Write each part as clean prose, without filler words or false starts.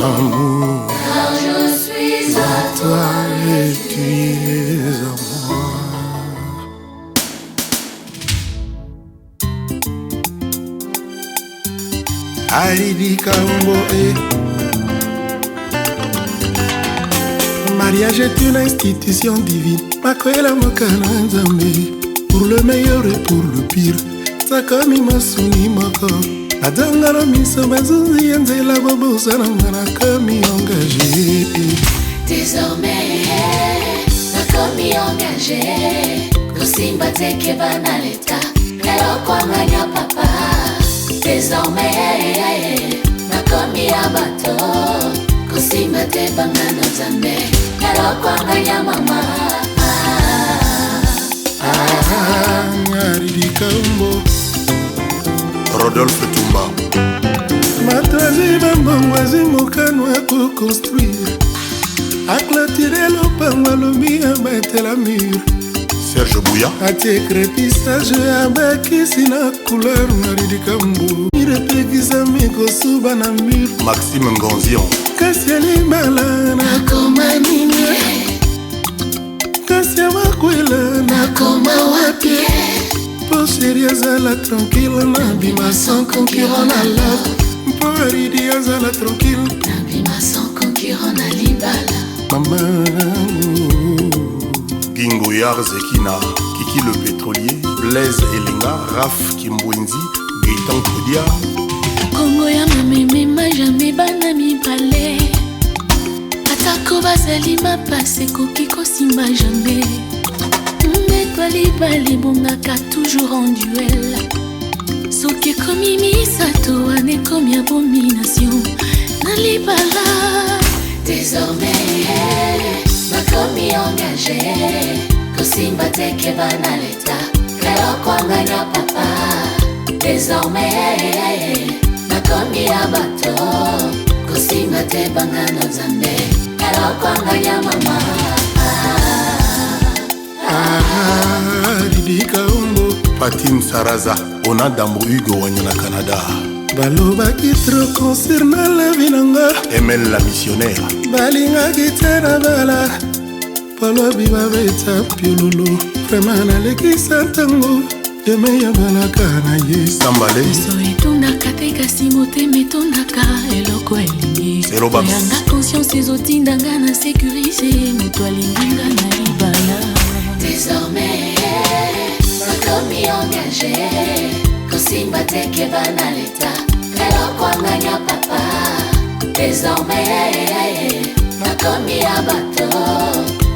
amour. Car je suis à toi Et tu es à moi. Aïdi Kambo mariage est une institution divine. Makoela Mokana Nzambe. Pour le meilleur et pour le pire. Sakomi Masuni Moko. Adangalo Miso Bazunzi Yanzela Bobo Sanangana Komi engagé. Désormais, nakomi engagé. Kosimba teke banaleta. Lelo kwanganya papa. Désormais, nakomi abato. Kosimba te bangano zambe. Lelo kwanganya mama. Aïdi Kambo Rodolphe Tumba Matazi bambangwazi mokanwa construire. Aclôturer le pango lobi abattre la mur. Serge Bouya atie crépissage abakisi na couleur Aïdi Kambo irepekisa mikosuba na mur. Maxime Ngonzion kasi alibala na komanine. Kasi amakwela na koma wapi. Po chéri azala tranquille nabima sans concurrent na love. Po Aïdi azala tranquille Nabima sans concurrent na libala. Mama Gingo Yar Zekina Kiki le pétrolier Blaise Elenga Raf Kimbwenzi Gaëtan Kodia Kongo ya mamemema jamais bana mibale. Atako bazali mapase koki kosimba jamais. Mbetwa libale bongaka toujours en duel. Soki komi misato ane komi abomination na libala. Désormais, nakomi engagé. Kosimba teke banaleta. Lelo kwanganya papa. Désormais, nakomi abato. Kosimba te bangano zambe. Lelo kwanganya mama. Aïdi Kambo Patine Saraza Ona Dambo Hugo Wanyana Canada balobaki trop concernant la vie nanga. Emel la missionnaire balingaki te na bala. Polobi babeta piololo. Vraiment nalekisa ntango eme ya balaka na ye. Sambale so etondaka te kasi motema etondaka eloko elingi. Oyanga conscience ezotindanga na sécurise. Moto alinginga na libala. Désormais, nakomi engagé. Kosimba teke banaleta. Lelo kwanganya papa. Désormais, nakomi abato.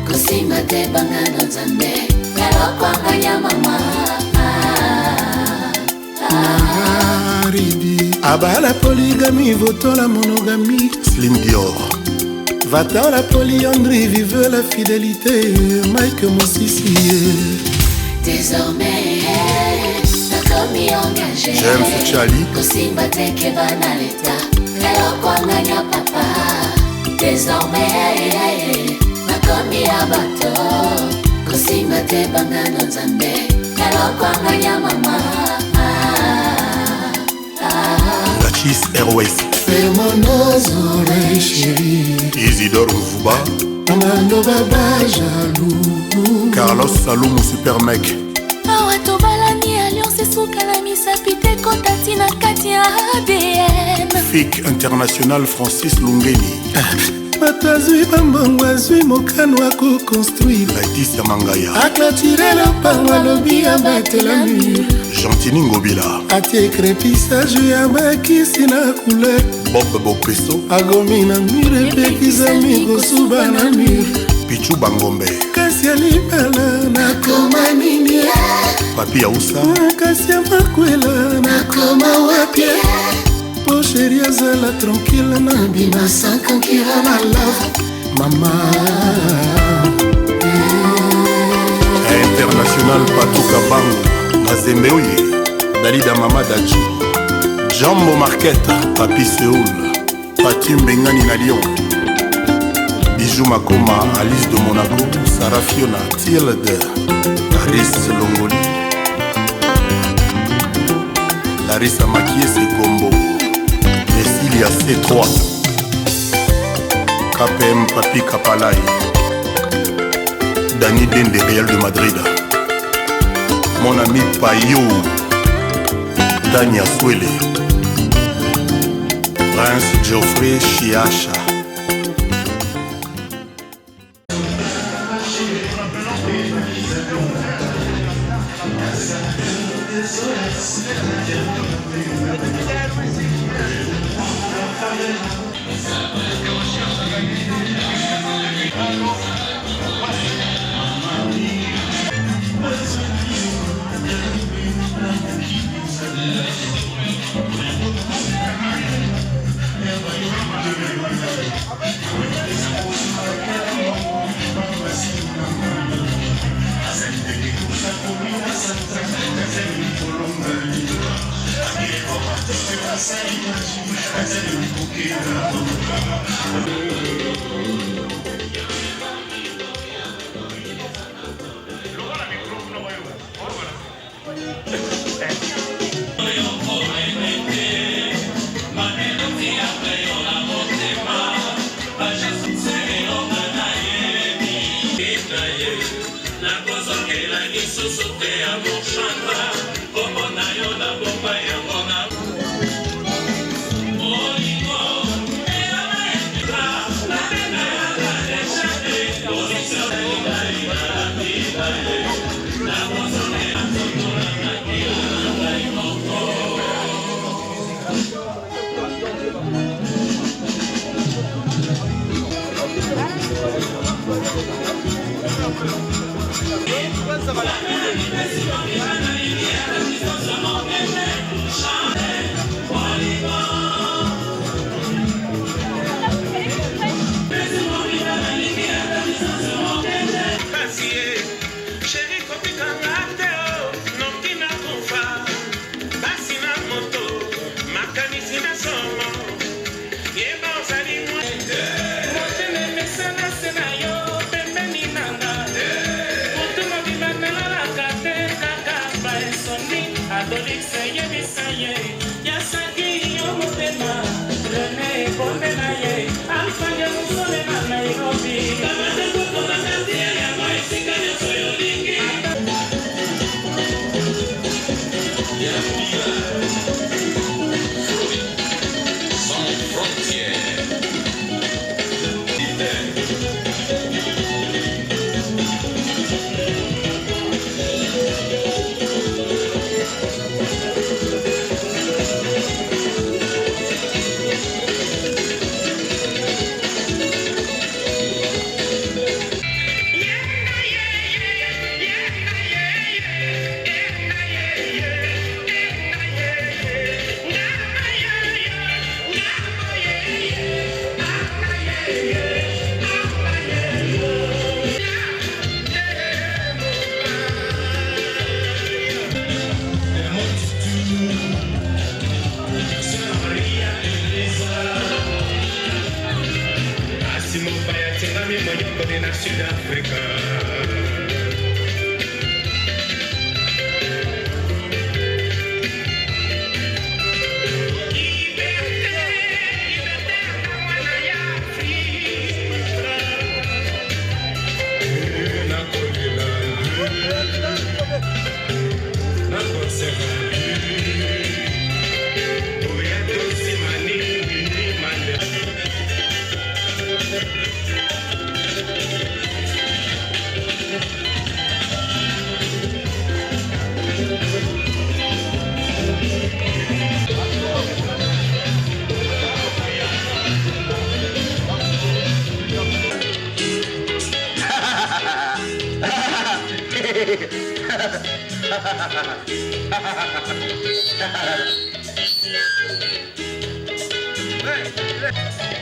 Kosimba te bangano zambe. Lelo kwanganya mama. Aïdi Aba la polygamie voto la monogamie. Slim Dior va-t'en la polyandrie. Vive la fidélité. Mike Mosisi. Désormais, nakomi engagé. James Chali Kosimba teke banaleta. Lelo kwanganya papa. Désormais, nakomi abato. Kosimba te bangano zambe. Lelo kwanganya mama. Gachis Airways Ferme nos oreilles chérie. Isidore Mvuba Amando baba jaloux. Carlos Saloum Super Mec Awa tobalani alliance esukala misapi te kotati na kati ya ADN. FIC International Francis Lungeni Matazui bambongo azui mokano ako construire. Laetitia Mangaya aclôturer le pango lobi abattre la mur. Gentini Ngobila atie crépissage abakisi na couleur. Bob Bopeso agomi na mur epekisa mikosuba na mur. Pichu Bangombe kasi alibala nakoma nini. Papi Ausa kasi amakwela nakoma wapi. Po chéri azala tranquille nabima sans concurrent na love. Mama International Patuka Bango Mazembe Oye Dalida Mama Daji Jambo Marquette Papi Seoul Pati Mbengani na Lyon Bijou Makoma Alice de Monaco Sarah Fiona Tilde Aris Longoli Larissa Makiese Kombo Cecilia C3 KPM Papi Kapalai, Dani Dende Real de Madrid, mon ami Payou, Dania Swele, Prince Geoffrey Chiacha.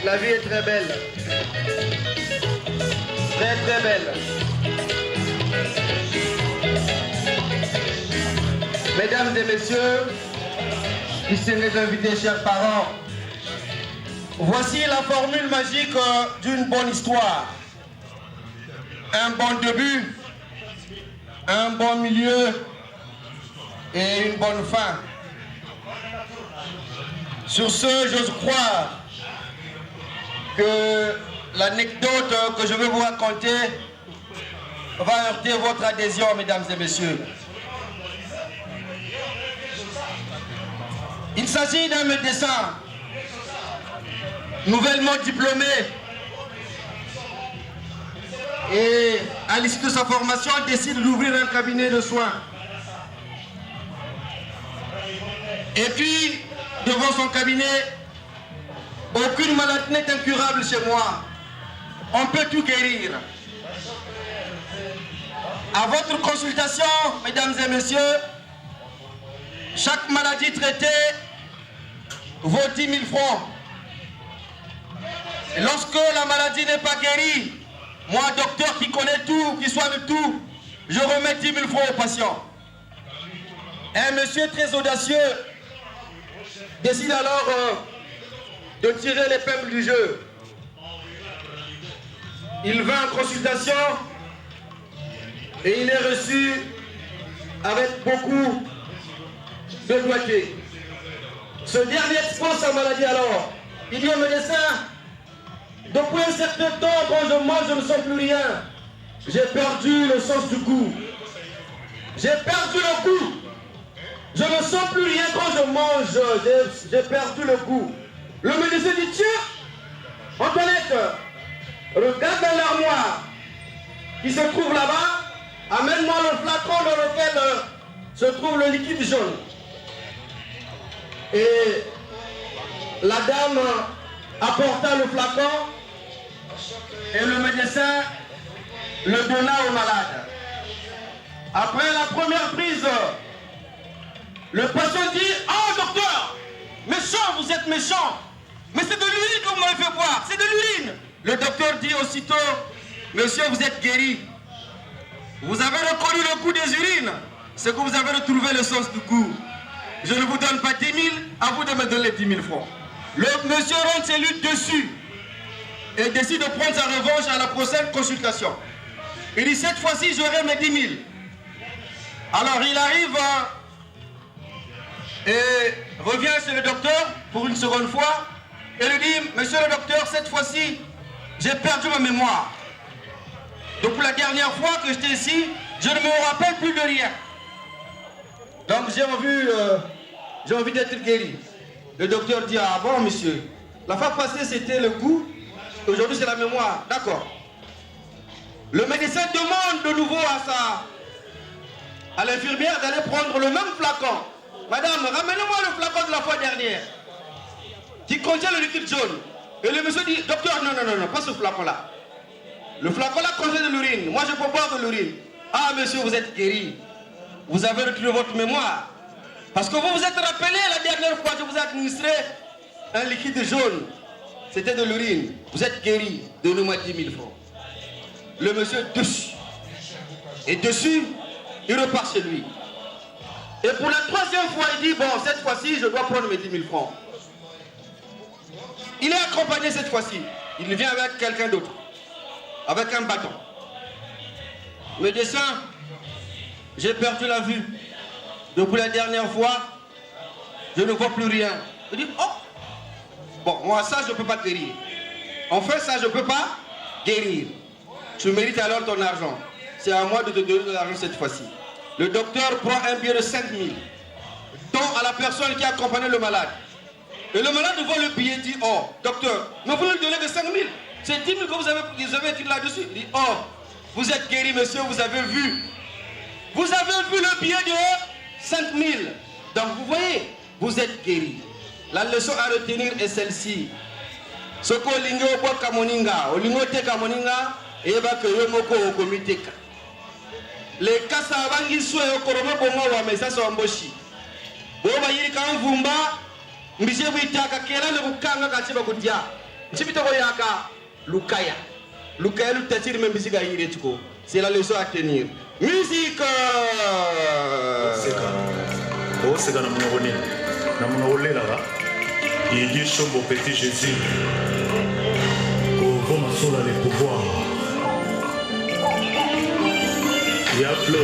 La vie est très belle. Très très belle. Mesdames et messieurs, distingués invités, chers parents, voici la formule magique d'une bonne histoire. Un bon début, un bon milieu et une bonne fin. Sur ce, j'ose croire que l'anecdote que je vais vous raconter va heurter votre adhésion, mesdames et messieurs. Il s'agit d'un médecin nouvellement diplômé et à l'issue de sa formation, il décide d'ouvrir un cabinet de soins. Et puis, devant son cabinet, aucune maladie n'est incurable chez moi. On peut tout guérir. À votre consultation, mesdames et messieurs, chaque maladie traitée vaut 10 000 francs. Et lorsque la maladie n'est pas guérie, moi, docteur qui connais tout, qui soigne tout, je remets 10 000 francs au patient. Un monsieur très audacieux décide alors de tirer l'épingle du jeu. Il va en consultation et il est reçu avec beaucoup de doigté. Ce dernier expose sa maladie alors. Il dit au médecin, depuis un certain temps, quand je mange, je ne sens plus rien. J'ai perdu le sens du goût. J'ai perdu le goût. Je ne sens plus rien quand je mange. J'ai perdu le goût. Le médecin dit, tiens, Antoinette, regarde dans l'armoire qui se trouve là-bas. Amène-moi le flacon dans lequel se trouve le liquide jaune. Et la dame apporta le flacon et le médecin le donna au malade. Après la première prise, le patient dit, oh docteur, méchant, vous êtes méchant, mais c'est de l'urine que vous m'avez fait boire, c'est de l'urine. Le docteur dit aussitôt, monsieur, vous êtes guéri. Vous avez reconnu le goût des urines, c'est que vous avez retrouvé le sens du goût. Je ne vous donne pas 10 000, à vous de me donner 10 000 francs. Le monsieur rentre chez lui dessus et décide de prendre sa revanche à la prochaine consultation. Il dit, cette fois-ci, j'aurai mes 10 000. Alors il arrive et revient chez le docteur pour une seconde fois et lui dit, monsieur le docteur, cette fois-ci, j'ai perdu ma mémoire. Depuis la dernière fois que j'étais ici, je ne me rappelle plus de rien. Donc j'ai envie d'être guéri. Le docteur dit, ah bon monsieur, la fois passée c'était le goût, aujourd'hui c'est la mémoire. D'accord. Le médecin demande de nouveau à l'infirmière d'aller prendre le même flacon. Madame, ramenez-moi le flacon de la fois dernière, qui contient le liquide jaune. Et le monsieur dit, docteur, non, pas ce flacon-là. Le flacon-là contient de l'urine. Moi je peux boire de l'urine. Ah monsieur, vous êtes guéri. Vous avez retrouvé votre mémoire. Parce que vous vous êtes rappelé la dernière fois que je vous ai administré un liquide jaune. C'était de l'urine. Vous êtes guéri. Donnez-moi 10 000 francs. Le monsieur dessus. Et dessus, il repart chez lui. Et pour la troisième fois, il dit, bon, cette fois-ci, je dois prendre mes 10 000 francs. Il est accompagné cette fois-ci. Il vient avec quelqu'un d'autre. Avec un bâton. Médecin, j'ai perdu la vue. Depuis la dernière fois, je ne vois plus rien. Il dit, oh, bon, moi ça je ne peux pas guérir. En fait, ça je ne peux pas guérir. Tu mérites alors ton argent. C'est à moi de te donner de l'argent cette fois-ci. Le docteur prend un billet de 5 000, donne à la personne qui a accompagné le malade. Et le malade voit le billet et dit, oh, docteur, mais vous ne lui donnez que 5 000. C'est 10 000 que vous avez écrit là-dessus. Il dit, oh, vous êtes guéri, monsieur, vous avez vu. Vous avez vu le billet de 5 000. Donc vous voyez, vous êtes guéri. La leçon à retenir est celle-ci. Ce que l'ingo po kamoninga, olingo te kamoninga, eba que yomoko okomiteka. Les kasa abangi swe okoromo bongo wa mesasa wamboshi. Boba yiri kan vumba, mbije buitaka kela ne bukanga kachiba kudia. Nchibito ko yaka lukaya. Lukaya lutatiri membisiga yiri tuko. C'est la leçon à tenir. Musique. C'est dans mon il dit Chombo Petit Jésus. Comment sont là les pouvoirs? Il y a Flo.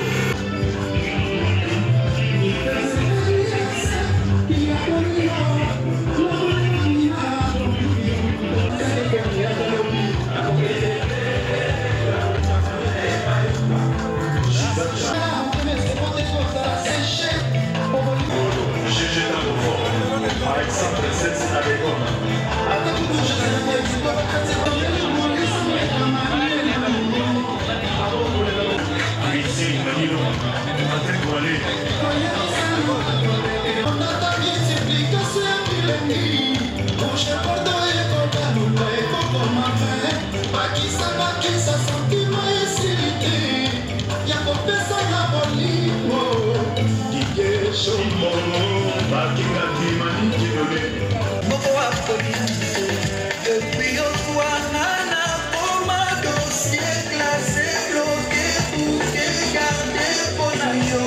Depuis au soir, nana, pour ma dossier classé, bloqué, bouquet, gardé, bonayo.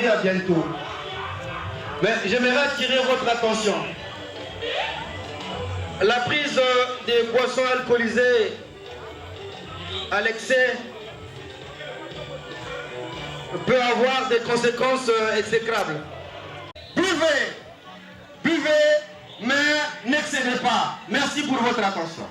À bientôt. Mais j'aimerais attirer votre attention. La prise des boissons alcoolisées à l'excès peut avoir des conséquences exécrables. Buvez, mais n'excédez pas. Merci pour votre attention.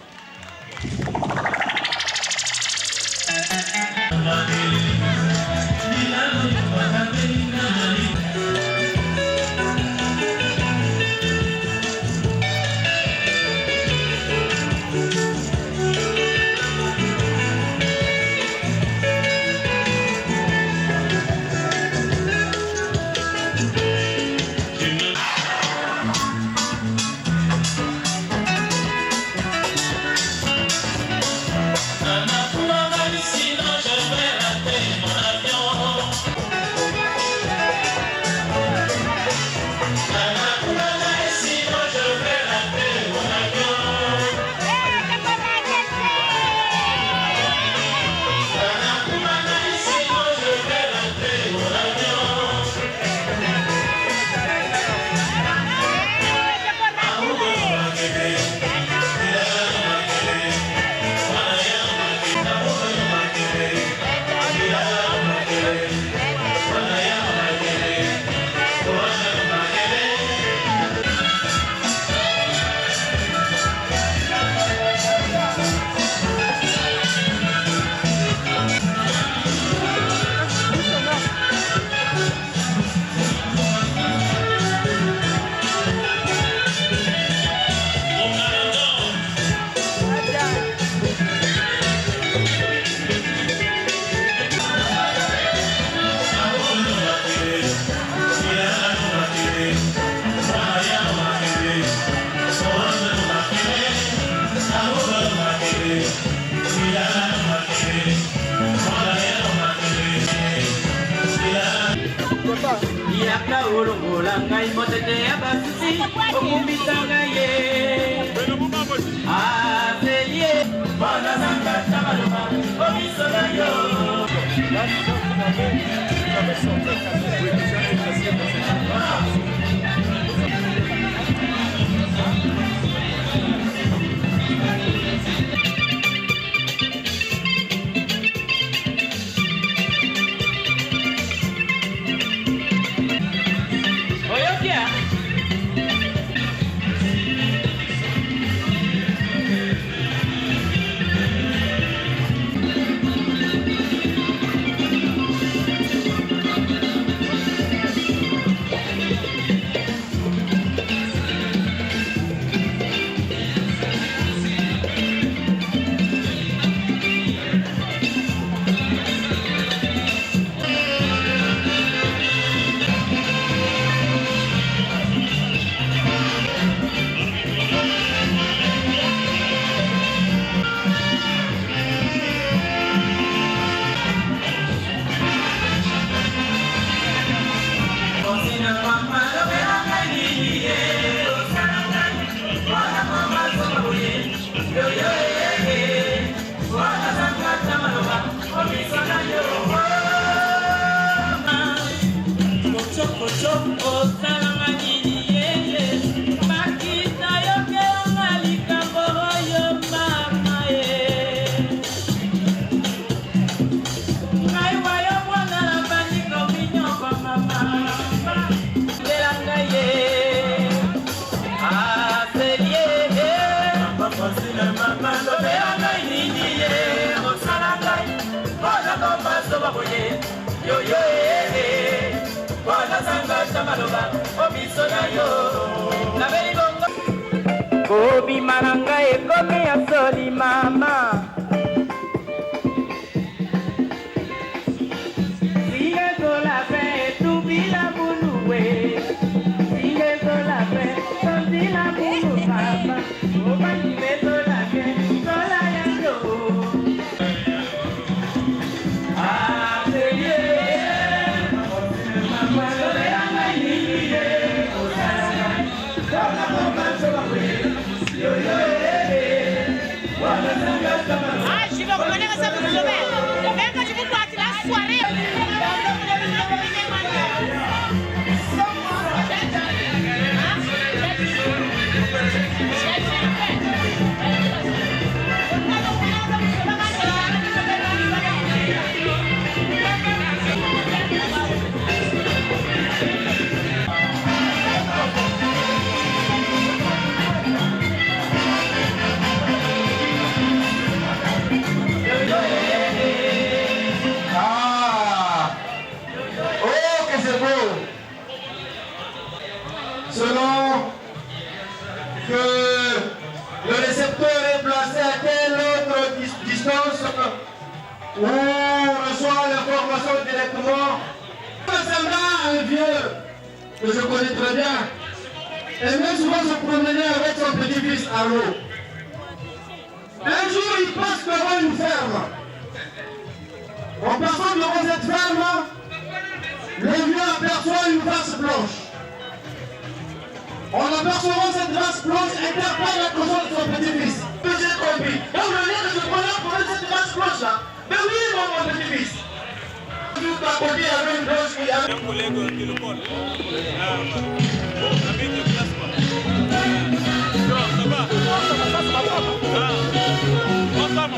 yaka olongola ngai motete ya basusi okumbisa ngai ye aselie bona zanga tamaloba omiso na yo yo yo bona zanga tamaloba omiso na yo na beli bongo kobi maranga e komi asoli mama siye zola pe tubila buluwe siye zola pe tubila bulu mama obani zola pe zola ya yo Ah, je vais reconnaître ça pour le sommet. Même quand je vous vois la soirée. Selon que le récepteur est placé à quelle autre distance où on reçoit l'information directement. Ça ressemble à un vieux que je connais très bien. Et même souvent se promener avec son petit-fils à l'eau. Un jour il passe devant une ferme. En passant devant cette ferme, le vieux aperçoit une vache blanche. En apercevant cette race blanche, interpelle la conscience de son petit-fils. J'ai compris. Donc le lien de ce bonheur pour cette race blanche-là. Mais oui, mon petit-fils. Tout à côté, il y avait une blanche qui avait... Un collègue au téléphone. Ça va.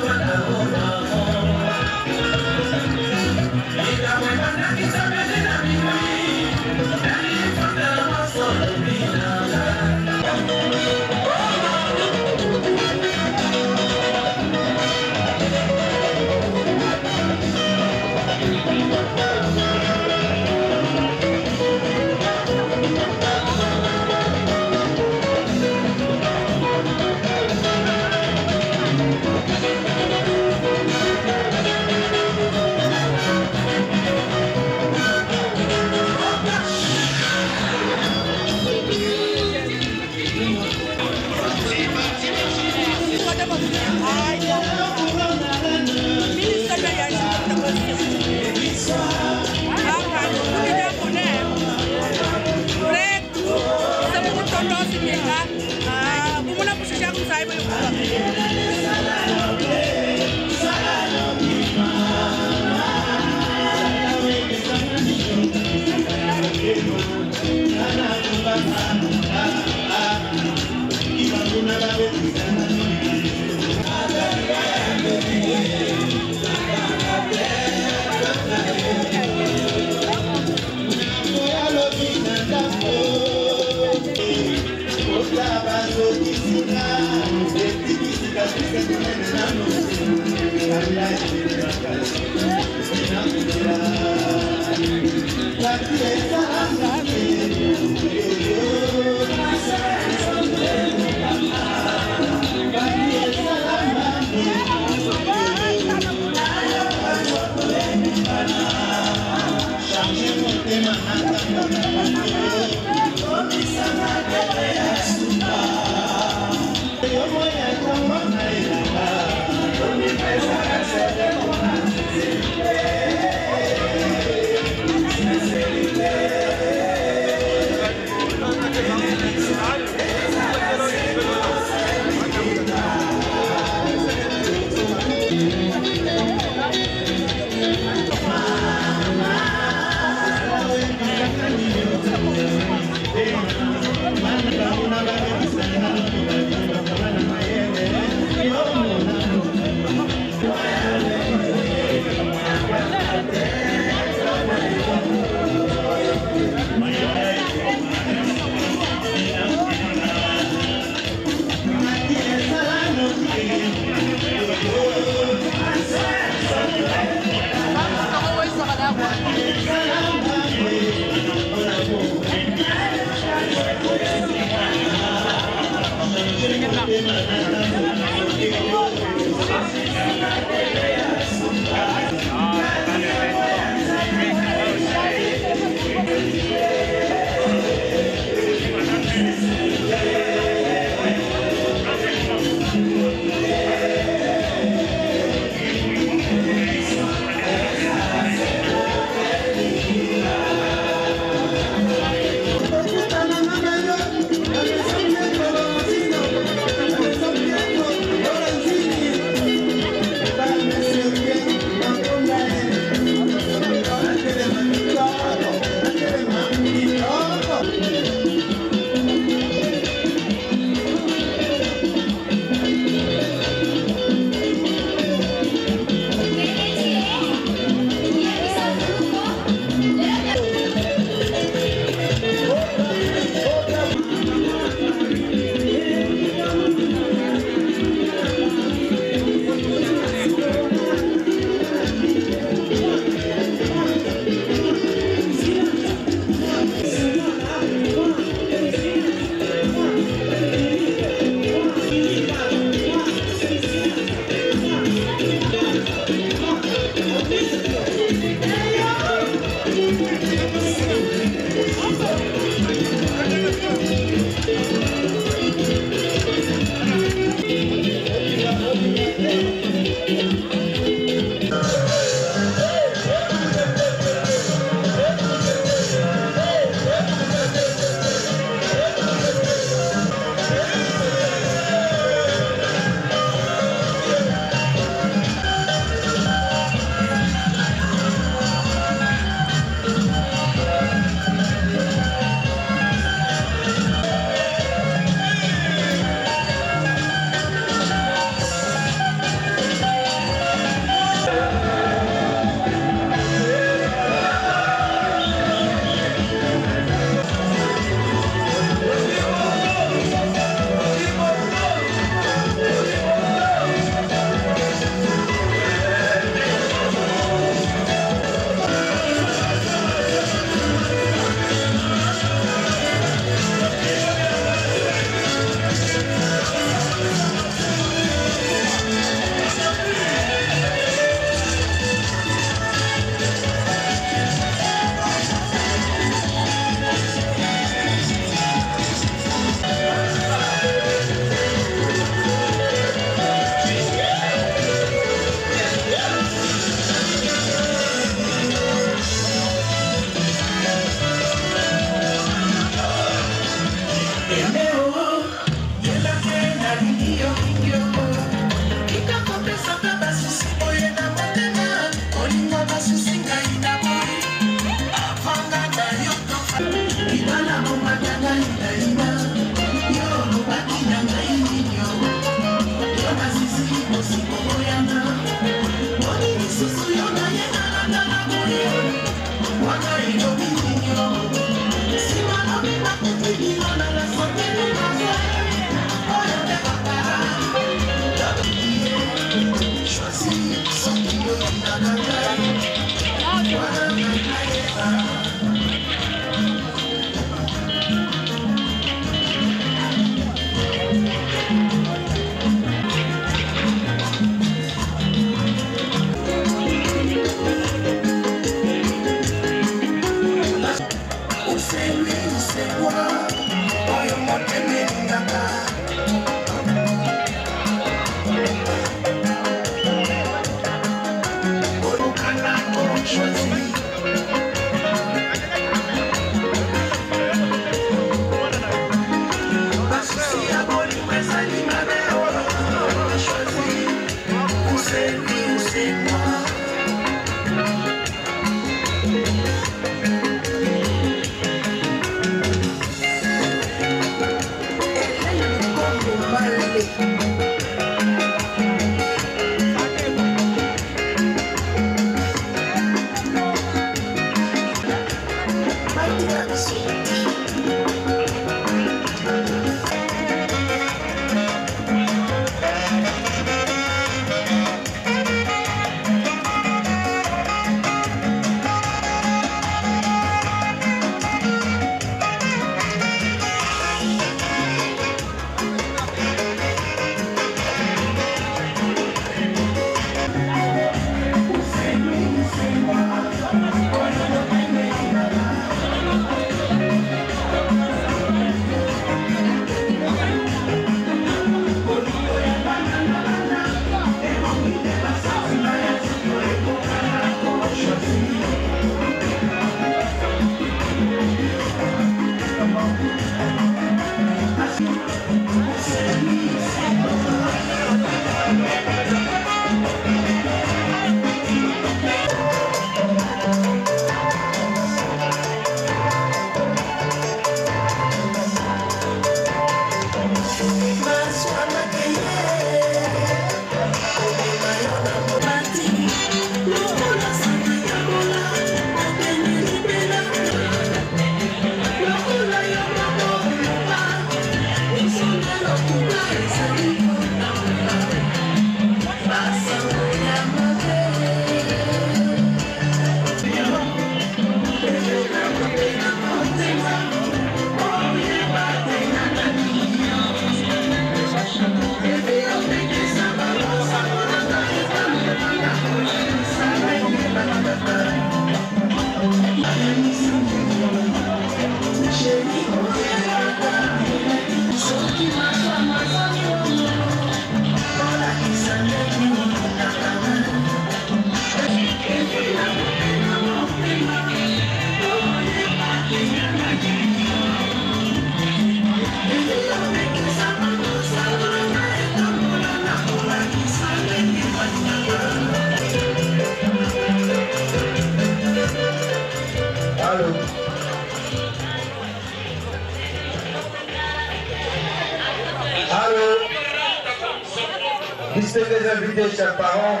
Distingués les invités, chers parents.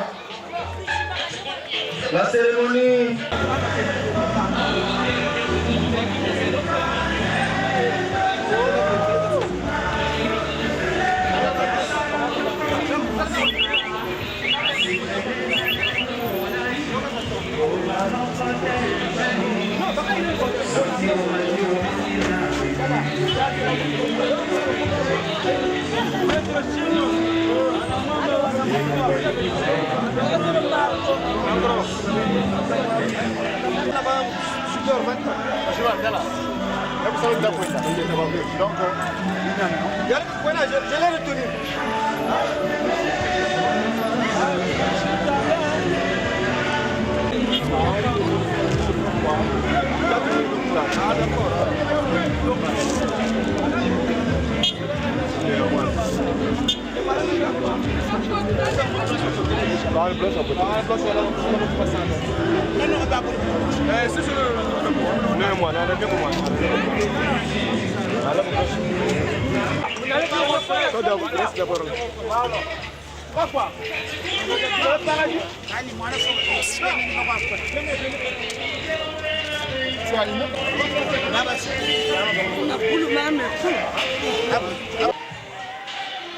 La cérémonie.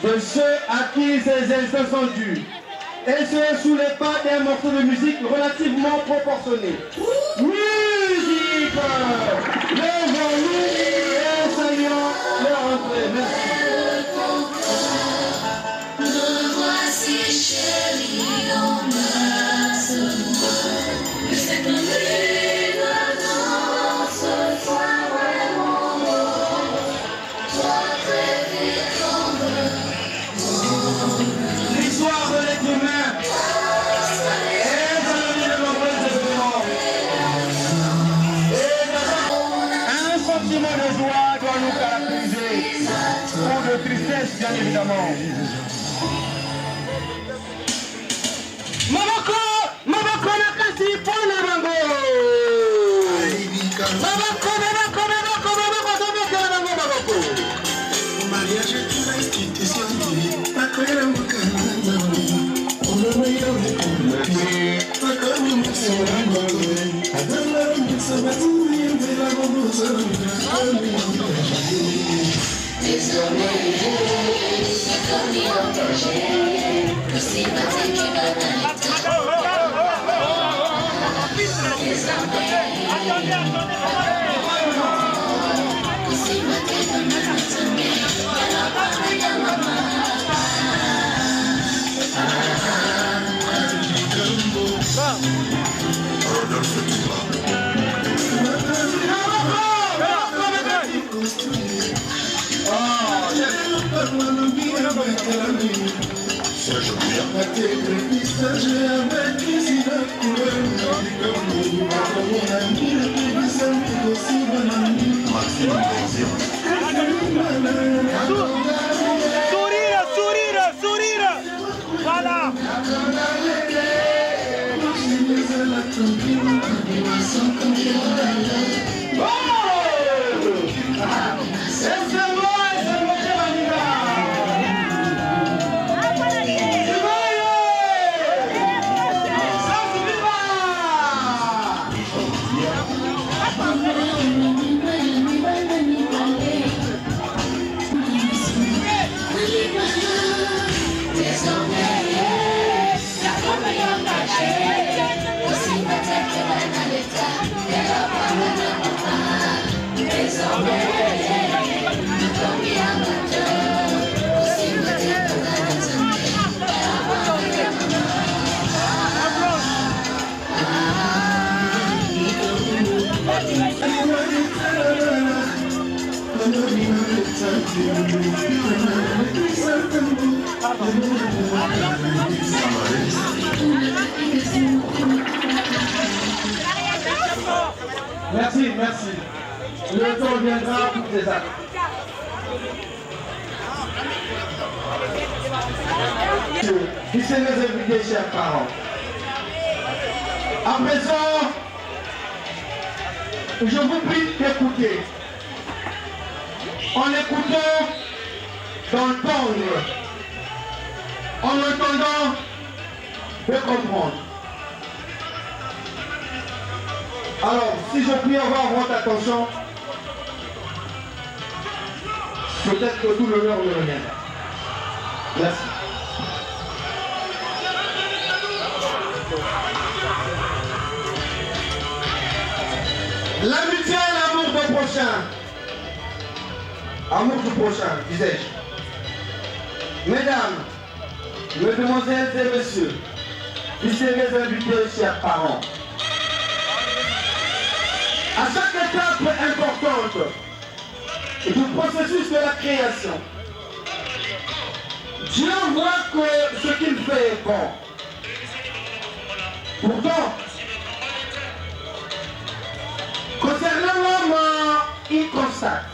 De ceux à qui ces instants sont dus, et ce sous les pas d'un morceau de musique relativement proportionné. Musique! Levons-nous et saluons leur entrée. Merci. Me voici chérie, on me que cette nuit de danse soit vraiment beau. Toi très vite L'histoire de l'être humain est dans la vie de nombreux événements. Un sentiment de joie doit nous caractériser, ou de tristesse bien évidemment. Maboko nakasi pona bango. Maboko Au mariage est une institution divine. Ma colère me calme. On me met dans les cours. Ma colère me calme. Sourire, sourire. Voilà. Merci, merci. Le temps viendra pour les actes. Puissez les inviter, chers parents. À présent, je vous prie d'écouter. En écoutant, d'entendre. En entendant, de comprendre. Alors, si je puis avoir votre attention, peut-être que tout l'honneur me reviendra. Merci. L'amitié et l'amour du prochain. Amour du prochain, disais-je. Mesdames, mesdemoiselles et messieurs, ici les invités, chers parents. À chaque étape importante du processus de la création, Dieu voit que ce qu'il fait est bon. Pourtant, concernant l'homme, il constate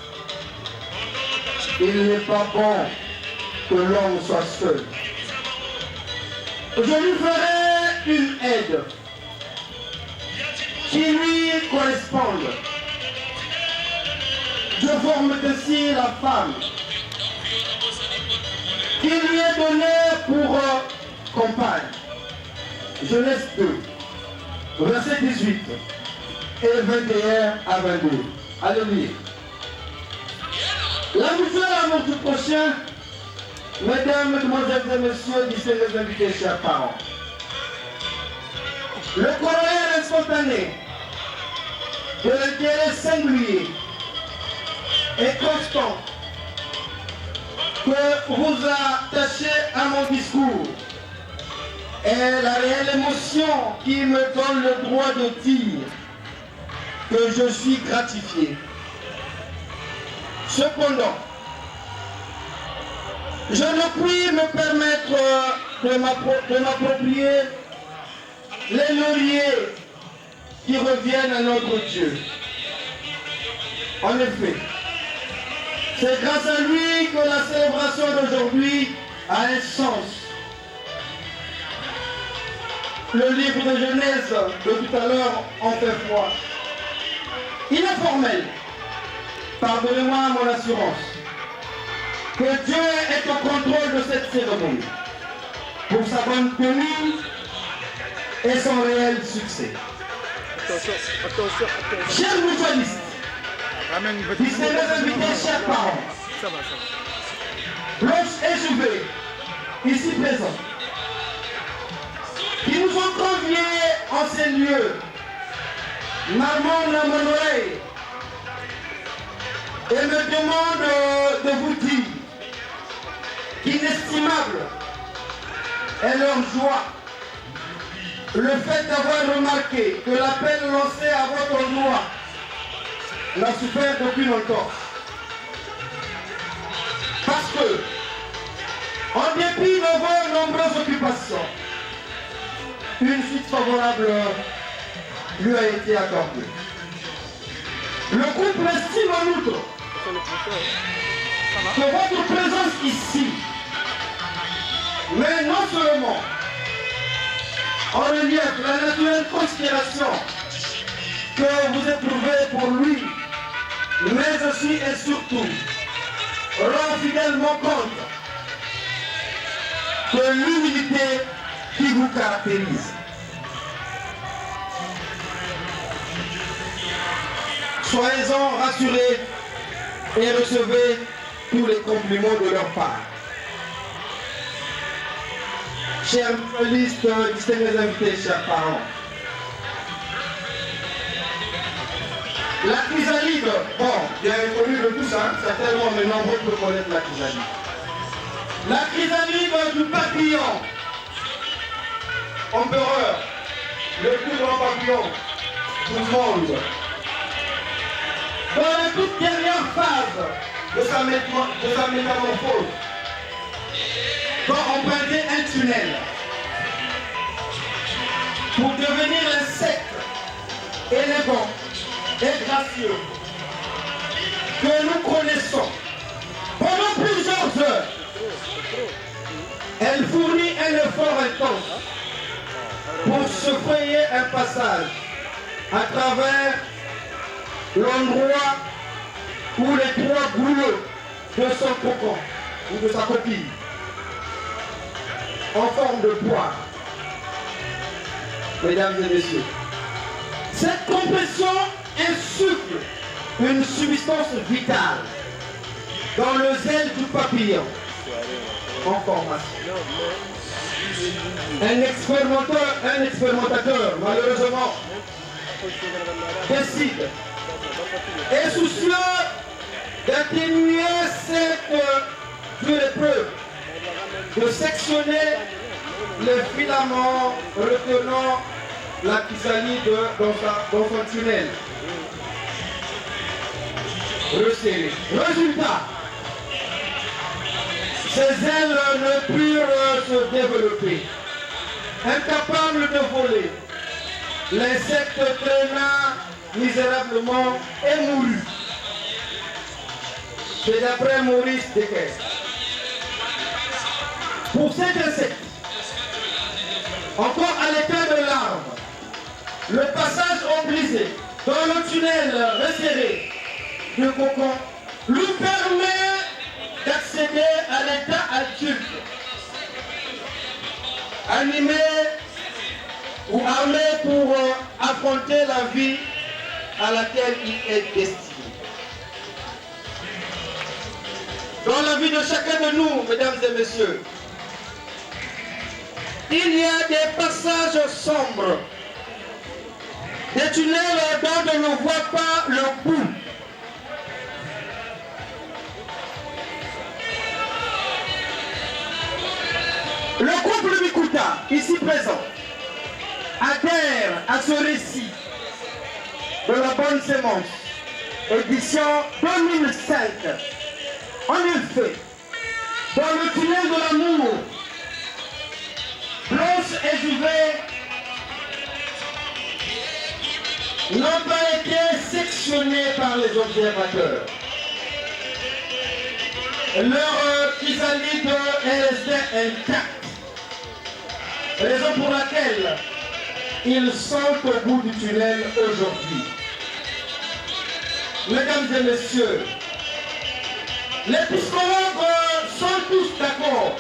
qu'il n'est pas bon que l'homme soit seul. Je lui ferai une aide qui lui corresponde. Je forme ainsi la femme qui lui est donnée pour compagne. Genèse 2, verset 18 et 21 à 22. Alléluia. L'amitié à l'amour du prochain, mesdames, mesdemoiselles et messieurs, disent les invités, chers parents. Le corollaire spontané de l'intérêt singulier et constant que vous attachez à mon discours est la réelle émotion qui me donne le droit de dire que je suis gratifié. Cependant, je ne puis me permettre de m'approprier les lauriers qui reviennent à notre Dieu. En effet, c'est grâce à lui que la célébration d'aujourd'hui a un sens. Le livre de Genèse de tout à l'heure en fait foi. Il est formel, pardonnez-moi mon assurance, que Dieu est au contrôle de cette cérémonie pour sa bonne tenue et son réel succès. Chers mutualistes, distingués invités, chers parents, Blanche et Jouvet, ici présents, qui nous ont conviés en ces lieux, m'amènent à mon oreille et me demandent de vous dire qu'inestimable est leur joie le fait d'avoir remarqué que l'appel lancé à votre loi n'a souffert d'aucune entorse. Parce que, en dépit de vos nombreuses occupations, une suite favorable lui a été accordée. Le couple estime en outre que votre présence ici, mais non seulement en relief la naturelle considération que vous éprouvez pour lui, mais aussi et surtout rend fidèlement compte de l'humilité qui vous caractérise. Soyez-en rassurés et recevez tous les compliments de leur part. Chers journalistes, distingués invités, chers parents, la chrysalide, bon, bien connu de tous, certainement, mais nombreux peuvent connaître la chrysalide. La chrysalide du papillon, empereur, le plus grand papillon du monde. Dans la toute dernière phase de sa métamorphose, va emprunter un tunnel pour devenir l'insecte élégant et gracieux que nous connaissons. Pendant plusieurs heures, elle fournit un effort intense pour se frayer un passage à travers l'endroit où les trois gouleux de son cocon ou de sa coquille en forme de poire. Mesdames et messieurs, cette compression insuffle une substance vitale dans le zèle du papillon en formation. Un expérimentateur, malheureusement, décide, et soucieux d'atténuer cette dure épreuve, de sectionner les filaments retenant la chrysalide dans son tunnel. Resserré. Résultat, ses ailes ne purent se développer. Incapable de voler, l'insecte traîna misérablement et mourut. C'est d'après Maurice Descaisses. Pour cet insecte, encore à l'état de larve, le passage obligé dans le tunnel resserré du cocon lui permet d'accéder à l'état adulte, animé ou armé pour affronter la vie à laquelle il est destiné. Dans la vie de chacun de nous, mesdames et messieurs, il y a des passages sombres, des tunnels dont on ne voit pas le bout. Le couple Mikuta, ici présent, adhère à ce récit de la bonne sémence, édition 2005. En effet, dans le tunnel de l'amour, Blanche et Juvet n'ont pas été sectionnés par les observateurs. Leur chrysalide est restée intacte. Raison pour laquelle ils sont au bout du tunnel aujourd'hui. Mesdames et messieurs, les psychologues sont tous d'accord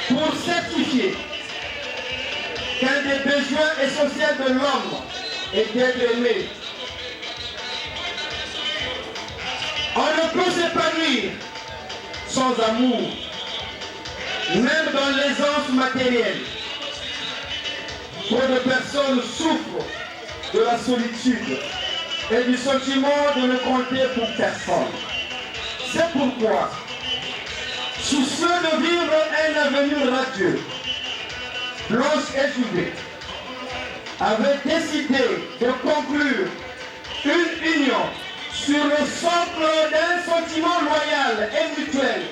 pour certifier qu'un des besoins essentiels de l'homme est d'être aimé. On ne peut s'épanouir sans amour, même dans l'aisance matérielle. Trop de personnes souffrent de la solitude et du sentiment de ne compter pour personne. C'est pourquoi, soucieux de vivre un avenir radieux, Blanche et Juvet avaient décidé de conclure une union sur le socle d'un sentiment loyal et mutuel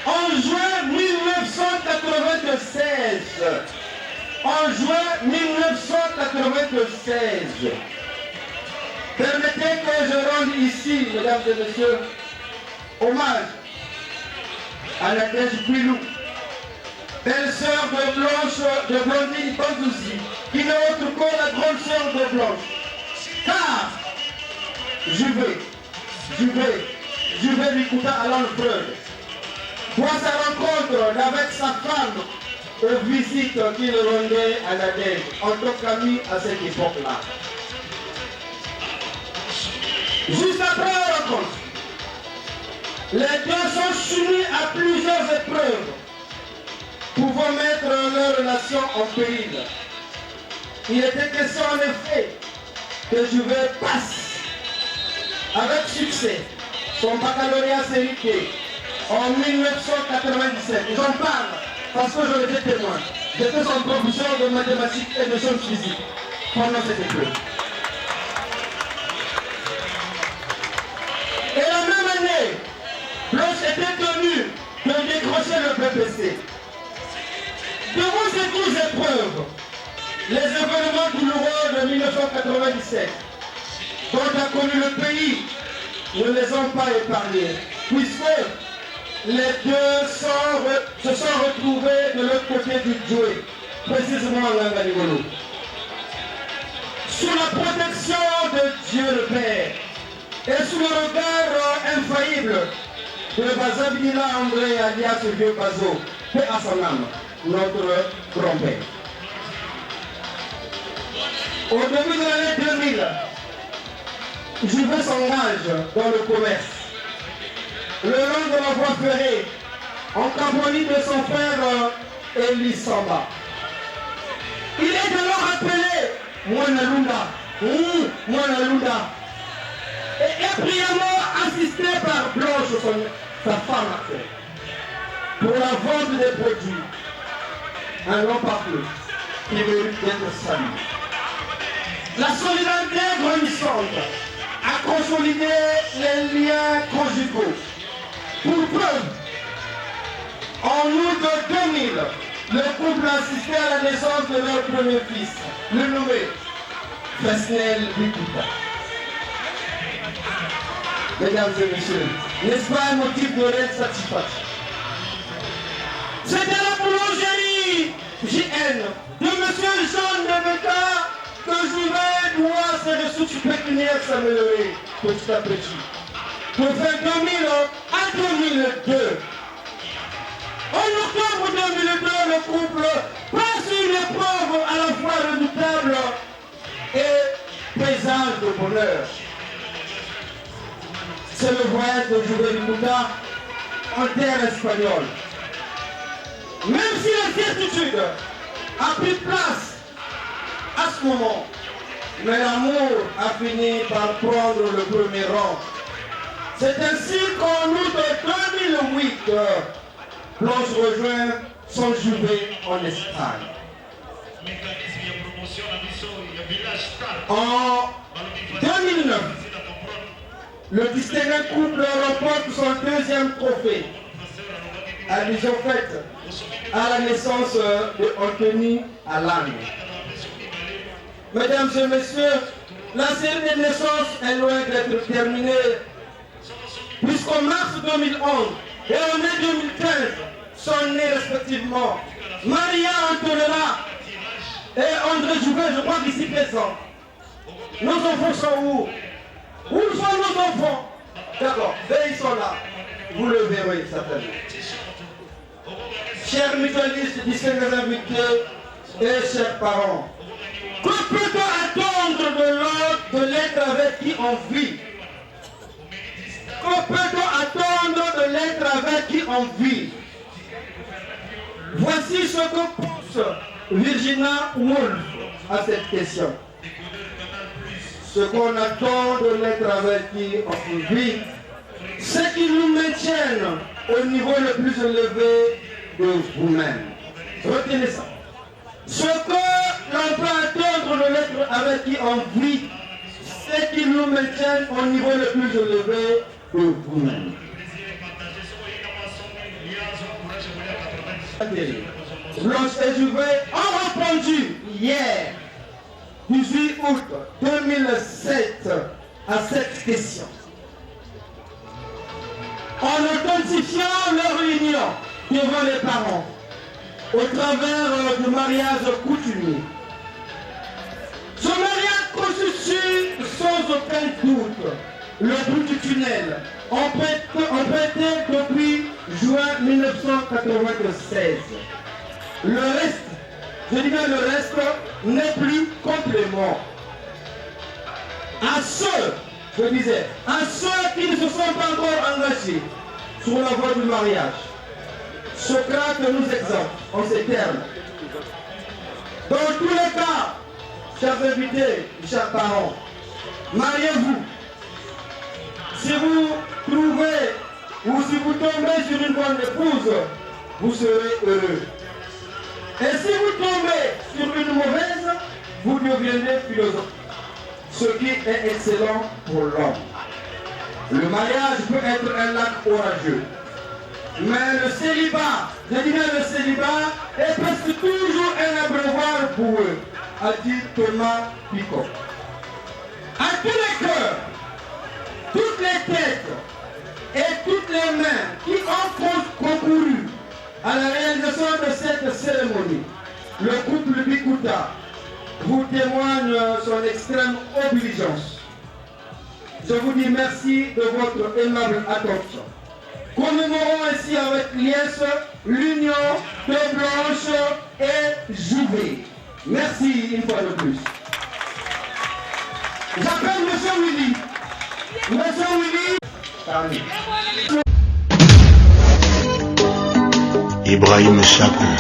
en juin 1996. En juin 1996. permettez que je rende ici, mesdames et messieurs, hommage à Nadège Guilou, belle-sœur de Blondine Bandouzi, qui n'est autre que la grande sœur de Blanche. Car Juvé Bikuta Alan Freud voit sa rencontre avec sa femme aux visites qu'il rendait à Nadège en tant qu'ami à cette époque-là. Juste après la rencontre, les deux sont soumis à plusieurs épreuves pouvant mettre leur relation en péril. Il était question en effet que Juvé passe avec succès son baccalauréat CIT en 1997. J'en parle parce que je l'étais témoin. J'étais son professeur de mathématiques et de sciences physiques pendant cette épreuve. Et la même année, Blanche était tenue de décrocher le BPC. Devant ces 12 épreuves, les événements douloureux de 1997, dont a connu le pays, ne les ont pas épargnés, puisque les deux se sont retrouvés de l'autre côté du Djoué, précisément à Langanigolo. Sous la protection de Dieu le Père et sous le regard infaillible de Bazabila André alias Vieux Bazo, paix à son âme, notre grand-père. Au début de l'année 2000, Juvé s'engage dans le commerce. Le long de la voie ferrée, en compagnie de son frère Elie Samba. Il est alors appelé Mwanalunda, et est brillamment assisté par Blanche, sa femme actuelle, pour la vente des produits. Un long parcours qui mérite d'être salué. La solidarité grandissante a consolidé les liens conjugaux. Pour preuve, en août 2000, le couple a assisté à la naissance de leur premier fils, le nommé Fesnel Bikuta. Mesdames et messieurs, n'est-ce pas un motif de réelle satisfaction? C'était la boulangerie JN de M. Jean Nebeka que Juvé doit ses ressources pécuniaires s'améliorer petit à petit. De fin 2000 à 2002. En octobre 2002, le couple passe une épreuve à la fois redoutable et présage de bonheur. C'est le voyage de Juvé Bikuta en terre espagnole. Même si la certitude a pris place à ce moment, mais l'amour a fini par prendre le premier rang. C'est ainsi qu'en août 2008, Blanche rejoint son Juvé en Espagne. En 2009, le distingué couple remporte son deuxième trophée, allusion faite à la naissance de Anthony Alan. Mesdames et messieurs, la série de naissances est loin d'être terminée, puisqu'en mars 2011 et en mai 2015 sont nés respectivement Maria Antonella et André Juvé, je crois qu'ici présent. Nos enfants sont où? Où sont nos enfants? D'accord, ils sont là. Vous le verrez certainement. Chers mutualistes, distingués invités et chers parents, que peut-on attendre de l'être avec qui on vit? Que peut-on attendre de l'être avec qui on vit? Voici ce que pense Virginia Woolf à cette question. Ce qu'on attend de l'être avec qui on vit, c'est qu'il nous maintienne au niveau le plus élevé de vous-même. Retenez ça. Ce que l'on peut attendre de l'être avec qui on vit, c'est qu'il nous maintienne au niveau le plus élevé de vous-même. Blanche et Juvé ont répondu hier, 18 août 2007, à cette question. En authentifiant leur union devant les parents, au travers du mariage coutumier. Ce mariage constitue sans aucun doute le bout du tunnel, emprunté depuis juin 1996. Le reste, je dis bien le reste, n'est plus complément. À ceux, je disais, à ceux qui ne se sont pas encore engagés sur la voie du mariage, Socrate nous exempte en ces termes. Dans tous les cas, chers invités, chers parents, mariez-vous. Si vous trouvez ou si vous tombez sur une bonne épouse, vous serez heureux. Et si vous tombez sur une mauvaise, vous deviendrez philosophe. Ce qui est excellent pour l'homme. Le mariage peut être un lac orageux. Mais le célibat, je dis bien le célibat, est presque toujours un abreuvoir pour eux, a dit Thomas Picot. À tous les cœurs, toutes les têtes et toutes les mains qui ont concouru à la réalisation de cette cérémonie, le couple Bikuta vous témoigne son extrême obligeance. Je vous dis merci de votre aimable attention. Commémorons ainsi avec liesse l'union de Blanche et Jouvet. Merci une fois de plus. J'appelle M. Willy. M. Willy. Ibrahim Chakou,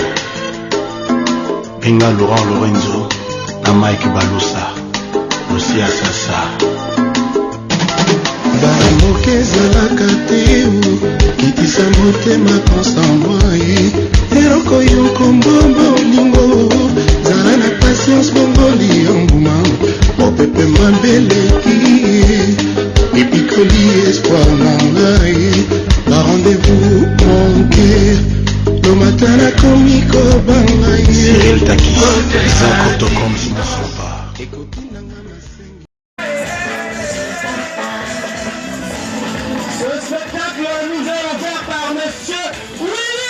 Benga Laurent Lorenzo, na Mike Balusa, Lucia Sassa. bamoke ezalaka te kitisa motema konsamwai eloko yo kombomba olingo zala na patience bongoli yonguma mopepe mabeleki epikoli espoir na ngai ba rendez-vous manqué le matin nakomi kobanga Cyril Takis, Zakotokom Simasamba. Ce spectacle nous est offert par Monsieur Willy.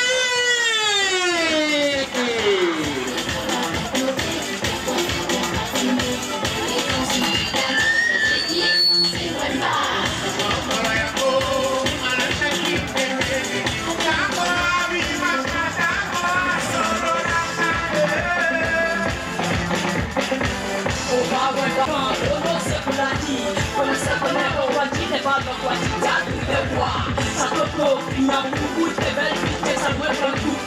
Ça te faut, il y a beaucoup de belles filles, ça doit être un coup.